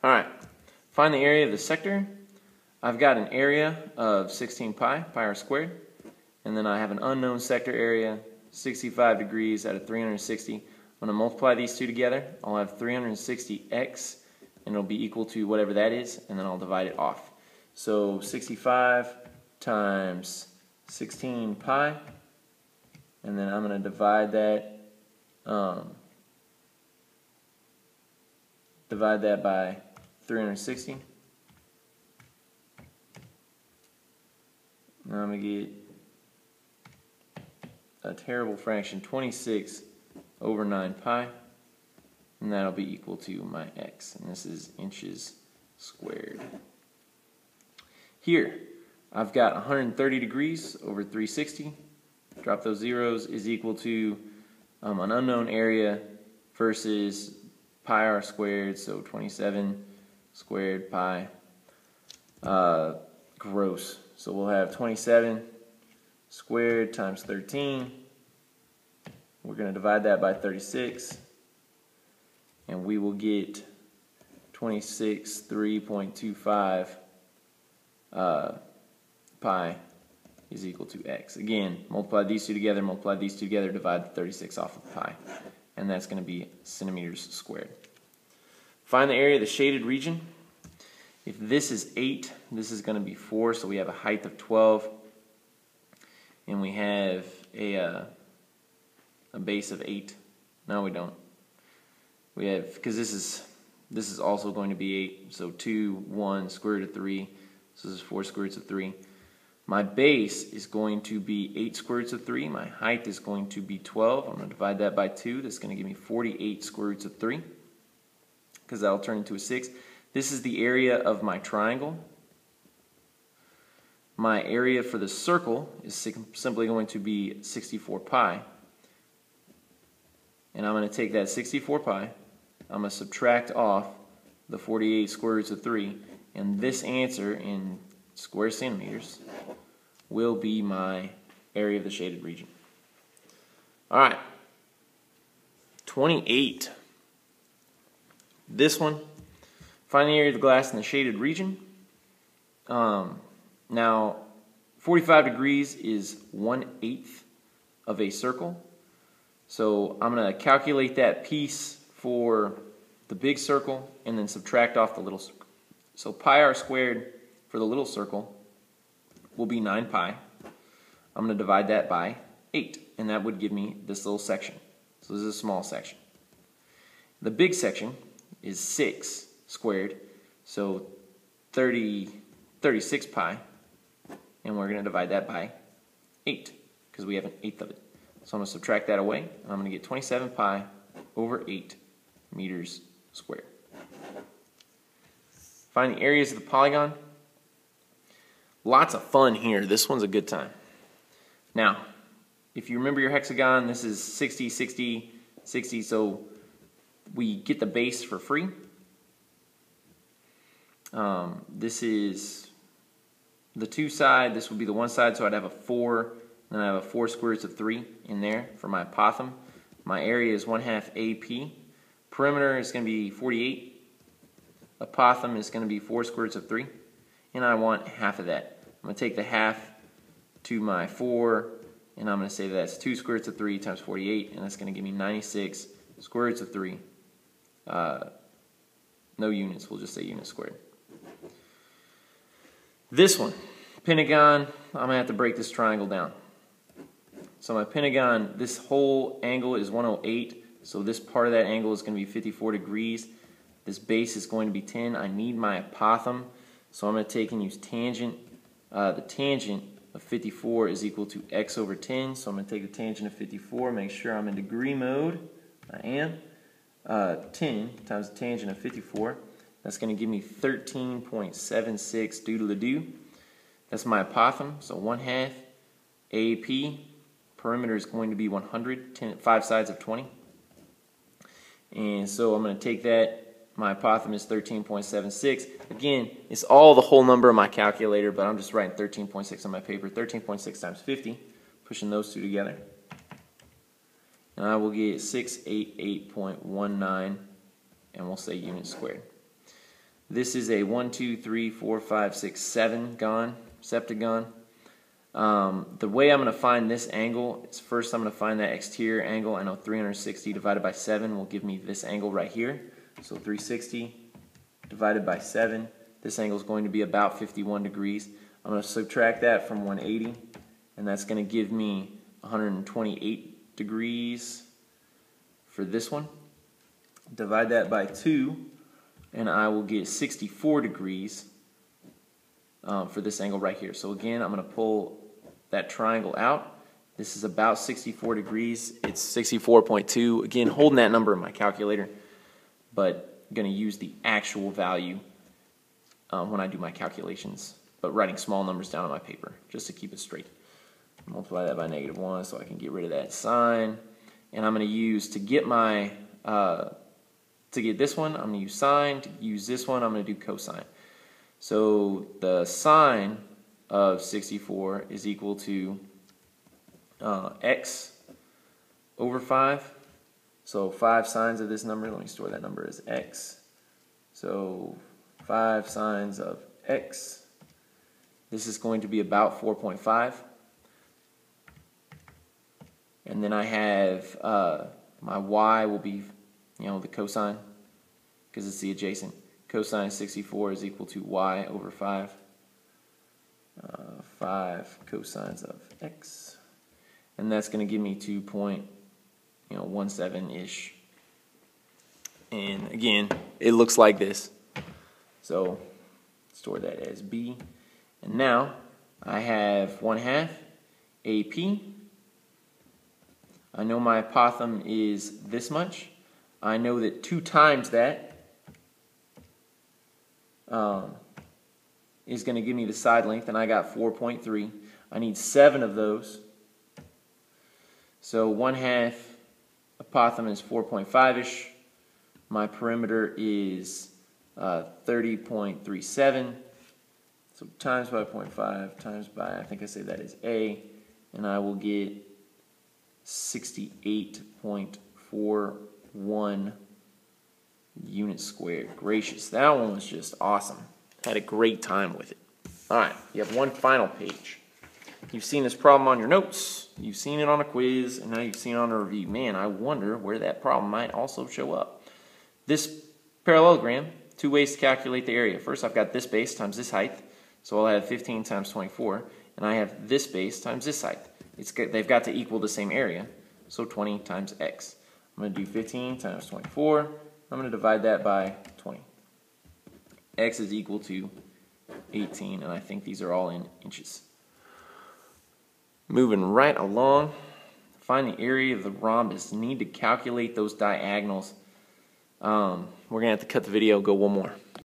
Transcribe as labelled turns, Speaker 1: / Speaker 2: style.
Speaker 1: Alright, find the area of the sector. I've got an area of 16 pi r squared, and then I have an unknown sector area, 65 degrees out of 360. I'm going to multiply these two together. I'll have 360x, and it'll be equal to whatever that is, and then I'll divide it off. So 65 times 16 pi, and then I'm going to divide that by 360. Now I'm going to get a terrible fraction, 26 over 9 pi, and that'll be equal to my x, and this is inches squared. Here, I've got 130 degrees over 360. Drop those zeros is equal to an unknown area versus pi r squared, so 27 squared pi gross. So we'll have 27 squared times 13. We're going to divide that by 36, and we will get 3.25 pi is equal to x. Again, multiply these two together, divide the 36 off of pi, and that's going to be centimeters squared. Find the area of the shaded region. If this is 8, this is going to be 4, so we have a height of 12, and we have a base of 8. No, we don't. We have, because this is also going to be 8, so 2, 1, square root of 3, so this is 4 square roots of 3. My base is going to be 8 square roots of 3. My height is going to be 12. I'm going to divide that by 2. That's going to give me 48 square roots of 3, because that'll turn into a 6. This is the area of my triangle. My area for the circle is simply going to be 64 pi. And I'm going to take that 64 pi, I'm going to subtract off the 48 square roots of 3, and this answer in square centimeters will be my area of the shaded region. Alright, 28. This one, find the area of the glass in the shaded region. Now, 45 degrees is 1/8 of a circle. So I'm going to calculate that piece for the big circle and then subtract off the little circle. So pi r squared for the little circle will be 9 pi. I'm going to divide that by 8, and that would give me this little section. So this is a small section. The big section is 6 squared, so 36 pi, and we're going to divide that by 8 because we have 1/8 of it. So I'm going to subtract that away, and I'm going to get 27 pi over 8 meters squared. Find the areas of the polygon. Lots of fun here. This one's a good time. Now, if you remember your hexagon, this is 60, 60, 60, so we get the base for free. This is the 2 side. This would be the 1 side, so I'd have a 4, and I have a 4 square roots of 3 in there for my apothem. My area is 1/2 AP. Perimeter is going to be 48. Apothem is going to be 4 square roots of 3, and I want half of that. I'm going to take the half to my 4, and I'm going to say that's 2 square roots of 3 times 48, and that's going to give me 96 square roots of 3. No units, we'll just say units squared. This one, pentagon, I'm going to have to break this triangle down. So my pentagon, this whole angle is 108, so this part of that angle is going to be 54 degrees. This base is going to be 10. I need my apothem, so I'm going to take and use tangent. The tangent of 54 is equal to x over 10, so I'm going to take the tangent of 54, make sure I'm in degree mode. I am. 10 times the tangent of 54, that's going to give me 13.76 doodle-a-doo. That's my apothem, so 1/2 AP. Perimeter is going to be 100, 5 sides of 20. And so I'm going to take that, my apothem is 13.76. Again, it's all the whole number on my calculator, but I'm just writing 13.6 on my paper. 13.6 times 50, pushing those two together. And I will get 688.19, and we'll say units squared. This is a 1, 2, 3, 4, 5, 6, 7 gon, septagon. The way I'm going to find this angle is first I'm going to find that exterior angle. I know 360 divided by 7 will give me this angle right here. So 360 divided by 7. This angle is going to be about 51 degrees. I'm going to subtract that from 180, and that's going to give me 128 degrees for this one. Divide that by 2, and I will get 64 degrees for this angle right here. So again, I'm going to pull that triangle out. This is about 64 degrees. It's 64.2. Again, holding that number in my calculator, but I'm going to use the actual value when I do my calculations, but writing small numbers down on my paper just to keep it straight. Multiply that by -1 so I can get rid of that sign. And I'm going to use, to get my, to get this one, I'm going to use sine. To use this one, I'm going to do cosine. So the sine of 64 is equal to x over 5. So 5 sines of this number, let me store that number as x. So 5 sines of x. This is going to be about 4.5. And then I have my y will be, the cosine, because it's the adjacent. Cosine of 64 is equal to y over 5. 5 cosines of x. And that's going to give me 2.17-ish. And again, it looks like this. So store that as b. And now I have 1/2 AP. I know my apothem is this much. I know that 2 times that is going to give me the side length, and I got 4.3. I need 7 of those. So 1/2 apothem is 4.5-ish. My perimeter is 30.37. So times by 0.5 times by, I think I say that is A, and I will get 68.41 units squared. Gracious, that one was just awesome. Had a great time with it. Alright, you have one final page. You've seen this problem on your notes, you've seen it on a quiz, and now you've seen it on a review. Man, I wonder where that problem might also show up. This parallelogram, 2 ways to calculate the area. First, I've got this base times this height, so I'll have 15 times 24, and I have this base times this height. They've got to equal the same area, so 20 times x. I'm going to do 15 times 24. I'm going to divide that by 20. X is equal to 18, and I think these are all in inches. Moving right along, find the area of the rhombus. Need to calculate those diagonals. We're going to have to cut the video, go one more.